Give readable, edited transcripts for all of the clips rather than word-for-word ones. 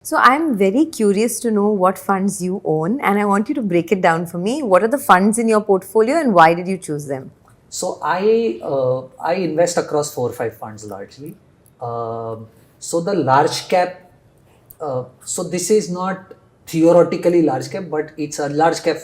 So I'm very curious to know what funds you own, and I want you to break it down for me. What are the funds in your portfolio and why did you choose them? So I invest across 4 or 5 funds largely. So the large cap. So this is not theoretically large cap, but it's a large cap,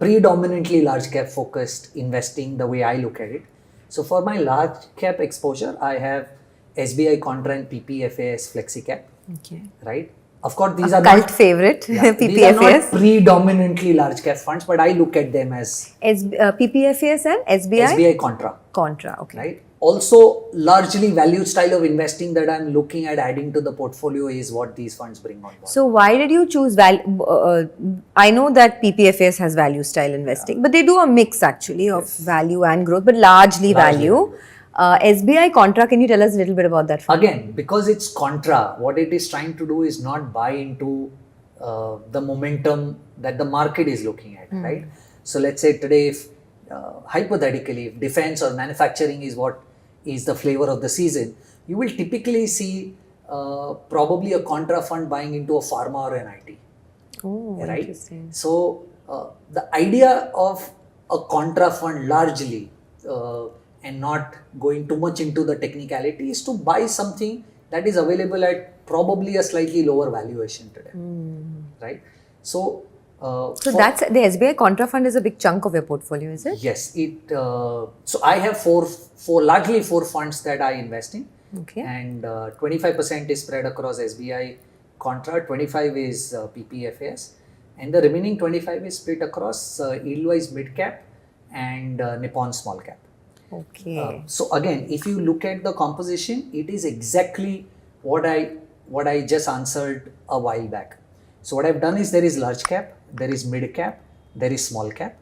predominantly large cap focused investing. The way I look at it. So for my large cap exposure, I have SBI Contra and PPFAS Flexi Cap. Okay. Right. Of course, these A are cult not favorite, these are not PPFAS. predominantly large cap funds, but I look at them as PPFAS and SBI? SBI Contra. Contra, okay. Right. Also, largely value style of investing that I'm looking at adding to the portfolio is what these funds bring on board. So why did you choose I know that PPFAS has value style investing, but they do a mix actually of value and growth, but largely value. SBI Contra, can you tell us a little bit about that fund? Again, because it's contra, what it is trying to do is not buy into the momentum that the market is looking at, right? So let's say today, if hypothetically, if defense or manufacturing is what is the flavor of the season, you will typically see probably a contra fund buying into a pharma or an IT. Oh, right? interesting. So the idea of a contra fund largely and not going too much into the technicality is to buy something that is available at probably a slightly lower valuation today, right? So So that's the SBI Contra fund is a big chunk of your portfolio, is it? yes, so I have largely four funds that I invest in. Okay. And 25% is spread across SBI Contra, 25 is PPFAS, and the remaining 25 is split across Edelweiss midcap and Nippon small cap. Okay. So again, if you look at the composition, it is exactly what I just answered a while back. So what I've done is there is large cap, there is mid cap, there is small cap.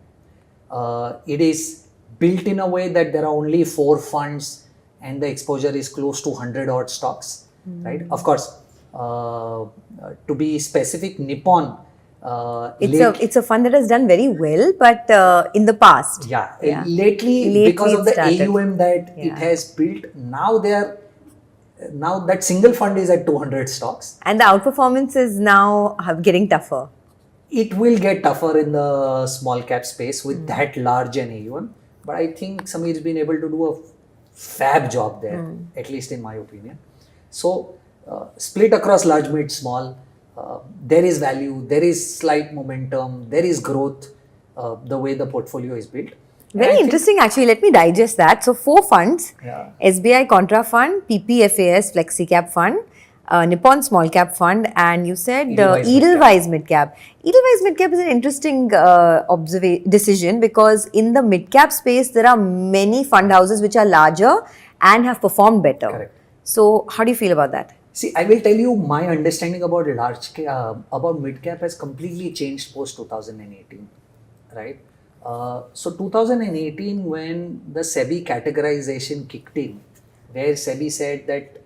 It is built in a way that there are only 4 funds and the exposure is close to 100 odd stocks, right? Of course, to be specific, Nippon. It's a fund that has done very well, but in the past. Lately because of the started. AUM that it has built, now that single fund is at 200 stocks. And the outperformance is now getting tougher. It will get tougher in the small cap space with that large an AUM, but I think Sameer's been able to do a fab job there, at least in my opinion. So split across large, mid, small. There is value, there is slight momentum, there is growth, the way the portfolio is built. Very interesting actually. Let me digest that. So 4 funds, SBI Contra Fund, PPFAS Flexi Cap Fund, Nippon Small Cap Fund, and you said Edelweiss Midcap. Edelweiss Midcap is an interesting decision because in the midcap space, there are many fund houses which are larger and have performed better. Correct. So how do you feel about that? See, I will tell you my understanding about about mid-cap has completely changed post 2018, right? So 2018, when the SEBI categorization kicked in, where SEBI said that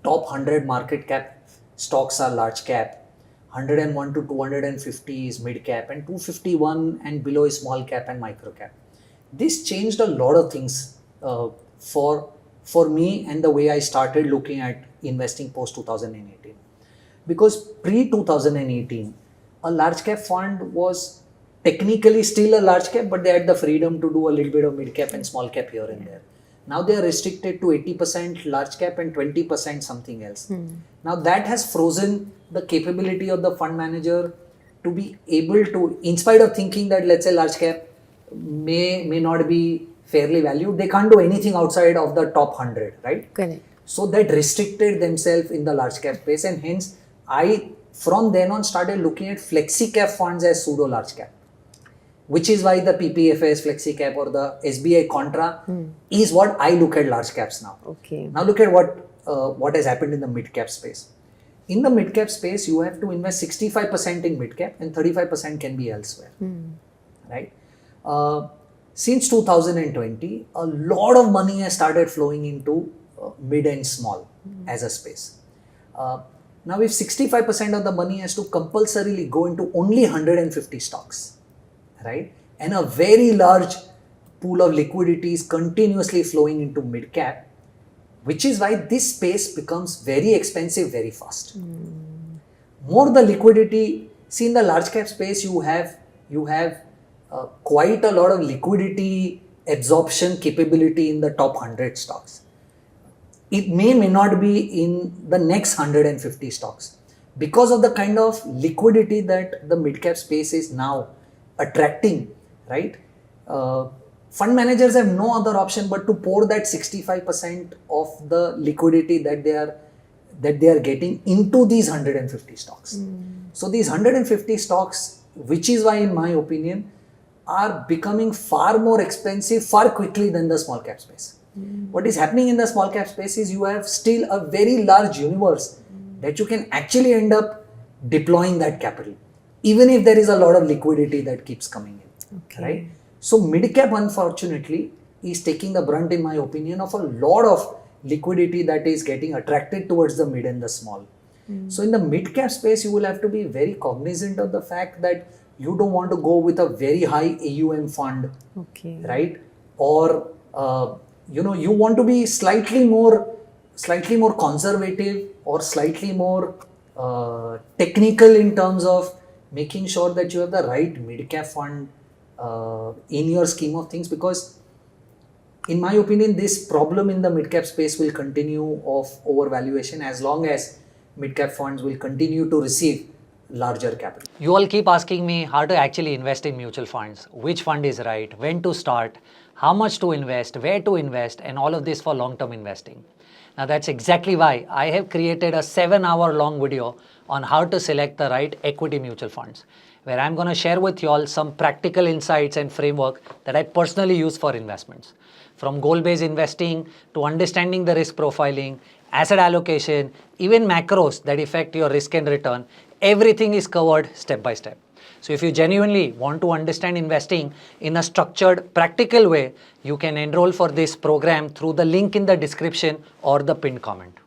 top 100 market cap stocks are large cap, 101 to 250 is mid cap, and 251 and below is small cap and micro cap. This changed a lot of things for me and the way I started looking at investing post 2018. Because pre 2018, a large cap fund was technically still a large cap, but they had the freedom to do a little bit of mid cap and small cap here and there. Now they are restricted to 80% large cap and 20% something else. Now that has frozen the capability of the fund manager to be able to, in spite of thinking that let's say large cap may not be fairly valued, they can't do anything outside of the top 100, right? Correct. So that restricted themselves in the large cap space, and hence I from then on started looking at flexi cap funds as pseudo large cap, which is why the PPFAS flexi cap or the SBI Contra is what I look at large caps now. Okay. Now look at what has happened in the mid cap space. In the mid cap space, you have to invest 65% in mid cap and 35% can be elsewhere, right? Since 2020, a lot of money has started flowing into mid and small as a space. Now, if 65% of the money has to compulsorily go into only 150 stocks, right, and a very large pool of liquidity is continuously flowing into mid cap, which is why this space becomes very expensive very fast. more the liquidity. See, in the large cap space, you have quite a lot of liquidity absorption capability in the top 100 stocks. It may not be in the next 150 stocks because of the kind of liquidity that the mid-cap space is now attracting, right? Fund managers have no other option but to pour that 65% of the liquidity that they are getting into these 150 stocks. So these 150 stocks, which is why in my opinion, are becoming far more expensive far quickly than the small cap space. What is happening in the small cap space is you have still a very large universe that you can actually end up deploying that capital, even if there is a lot of liquidity that keeps coming in, right? So mid cap, unfortunately, is taking the brunt, in my opinion, of a lot of liquidity that is getting attracted towards the mid and the small. So in the mid cap space, you will have to be very cognizant of the fact that you don't want to go with a very high AUM fund, right? Or you want to be slightly more conservative or slightly more technical in terms of making sure that you have the right mid cap fund in your scheme of things, because in my opinion, this problem in the mid-cap space will continue of overvaluation as long as mid-cap funds will continue to receive larger capital. You all keep asking me how to actually invest in mutual funds, which fund is right, when to start, how much to invest, where to invest, and all of this for long-term investing. Now that's exactly why I have created a 7-hour long video on how to select the right equity mutual funds, where I'm going to share with you all some practical insights and framework that I personally use for investments. From goal-based investing to understanding the risk profiling, asset allocation, even macros that affect your risk and return, everything is covered step by step. So if you genuinely want to understand investing in a structured, practical way, you can enroll for this program through the link in the description or the pinned comment.